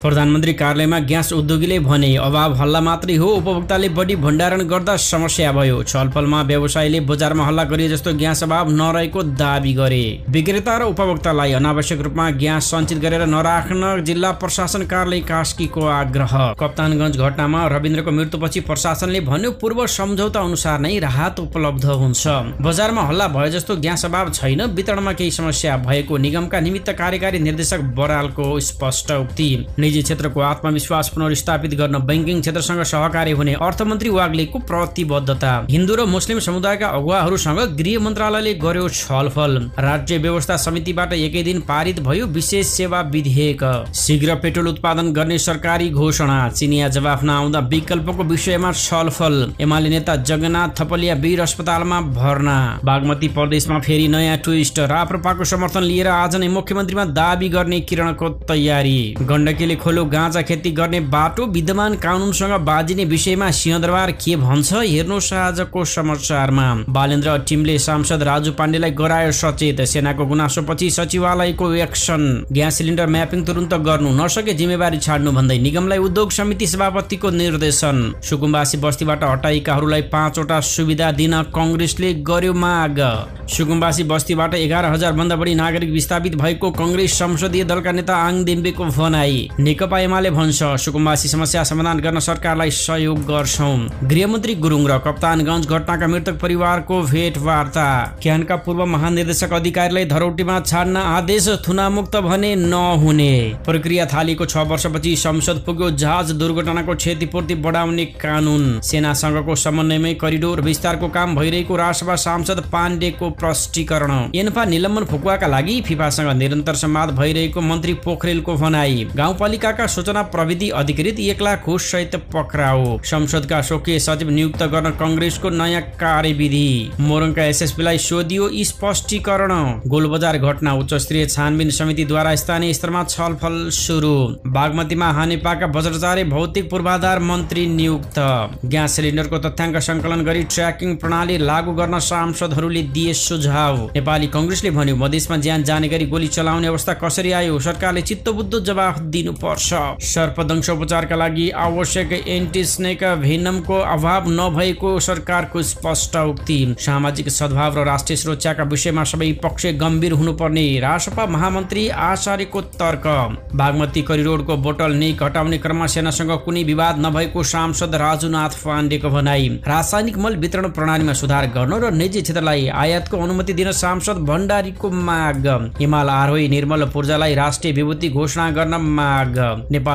प्रधानमन्त्री कार्यालयमा ग्यास उद्योगीले भने अभाव हल्ला मात्रै हो, उपभोक्ताले बढी भण्डारण गर्दा समस्या भयो। छलफलमा व्यवसायीले बजारमा हल्ला गरे जस्तो ग्यास अभाव नरहेको दाबी गरे। विक्रेता र उपभोक्तालाई अनावश्यक रूपमा ग्यास सञ्चित गरेर नराख्न जिल्ला प्रशासन कार्यालय कास्कीको आग्रह। कप्तानगञ्ज घटनामा रविन्द्रको मृत्युपछि प्रशासनले भन्यो पूर्व सम्झौता अनुसार नै राहत उपलब्ध हुन्छ। बजारमा हल्ला भए जस्तो ग्यास अभाव छैन, वितरणमा केही समस्या भएको निगमका निमित्त कार्यकारी निर्देशक बरालको स्पष्ट उक्ति। निजी क्षेत्रको आत्मविश्वास पुनर्स्थापित गर्न बैंकिङ क्षेत्रसँग सहकार्य हुने अर्थमन्त्री वाग्लेको प्रतिबद्धता। हिन्दू र मुस्लिम समुदायका अगुवाहरूसँग गृह मन्त्रालयले गर्यो छलफल। राज्य व्यवस्था समितिबाट एकै दिन पारित भयो विशेष सेवा विधेयक। शीघ्र पेट्रोल उत्पादन गर्ने सरकारी घोषणा। चिनिया जवाफ नआउँदा विकल्पको विषयमा छलफल। एमाले नेता जगन्नाथ थपलिया वीर अस्पतालमा भर्ना। बागमती प्रदेशमा फेरि नयाँ ट्विस्ट। राप्रपाको समर्थन लिएर आज नै मुख्यमन्त्रीमा दाबी गर्ने किरणको तयारी। गण्डकीले खोलो गाँजा खेती गर्ने बाटो, विद्यमान कानूनसँग बाजिने विषयमा सिंहदरबार के भन्छ हेर्नुहोस् आजको समाचारमा। बालेन्द्र टिमले सांसद राजु पाण्डेलाई गरायो सचेत। सेनाको गुनासोपछि सचिवालयको एक्सन। ग्यास सिलिन्डर म्यापिङ तुरुन्त गर्नु, नसके जिम्मेवारी छाड्नु भन्दै निगमलाई उद्योग समिति सभापतिको निर्देशन। सुकुम्बासी बस्तीबाट हटाइएकाहरूलाई 5 वटा सुविधा दिन कंग्रेसले गर्यो माग। सुकुम्बासी बस्तीबाट 11,000 भन्दा बढी नागरिक विस्थापित भएको कंग्रेस संसदीय दलका नेता आङ देम्बेको भनाई। नेकपा एमाले भन्छ सुकुम्बासी समस्या समाधान गर्न सरकारलाई सहयोग गर्छौं। गृहमन्त्री गुरुङ र कप्तानगञ्ज घटनाका मृतक परिवारको भेटवार्ता। क्यानका पूर्व महानिर्देशक अधिकारीलाई धरौटीमा छाड्न आदेश, थुनामुक्त भने नहुने। प्रक्रिया थालिएको 6 वर्षपछि संसद पुग्यो जहाज दुर्घटनाको क्षतिपूर्ति बढाउने कानून। सेनासँगको समन्वयमै करिडोर विस्तारको काम भइरहेको राजसभा सांसद पाण्डेको प्रष्टीकरण। एन्फा निलम्बन फुकुवाका लागि फिफासँग निरन्तर संवाद भइरहेको मन्त्री पोखरेलको भनाई। गाउँपालिकाका सूचना प्रविधि अधिकृत 1 लाख घुस सहित पक्राउ। संसदका स्वकीय सचिव नियुक्त गर्न कंग्रेसको नयाँ कार्यविधि। मोरङका एसएसपीलाई सोधियो स्पष्टीकरण। गोलबजार घटना उच्च स्तरीय छानबिन समितिद्वारा स्थानीय स्तरमा छलफल सुरु। बागमतीमा हानेपाका बज्रचारे भौतिक पूर्वाधार मन्त्री नियुक्त। ग्यास सिलिन्डरको तथ्याङ्क संकलन गरी ट्र्याकिङ प्रणाली लागू गर्न सांसदहरूले दिए सुझाव। नेपाली कंग्रेसले भन्यो मधेसमा ज्यान जाने गरी गोली चलाउने अवस्था कसरी आयो, सरकारले चित्तबुद्ध जवाफ दिनुपर्छ। सर्पदंश उपचारका लागि आवश्यक एन्टिस्नेक भेनमको अभाव नभएको सरकारको स्पष्ट उक्ति। सामाजिक सद्भाव र राष्ट्रिय सुरक्षाका विषयमा सबै पक्ष गम्भीर हुनुपर्ने रासपा महामन्त्री आचार्यको तर्क। बागमती करिडोरको बोटल नेक हटाउने क्रममा सेनासँग कुनै विवाद नभएको सांसद राजुनाथ पाण्डेको भनाई। रासायनिक मल वितरण प्रणालीमा सुधार गर्न र निजी क्षेत्रलाई आयातको अनुमति दिन सांसद भण्डारीको माग। हिमाल आरोही निर्मल पूर्जालाई राष्ट्रिय विभूति घोषणा गर्न माग। नेपाल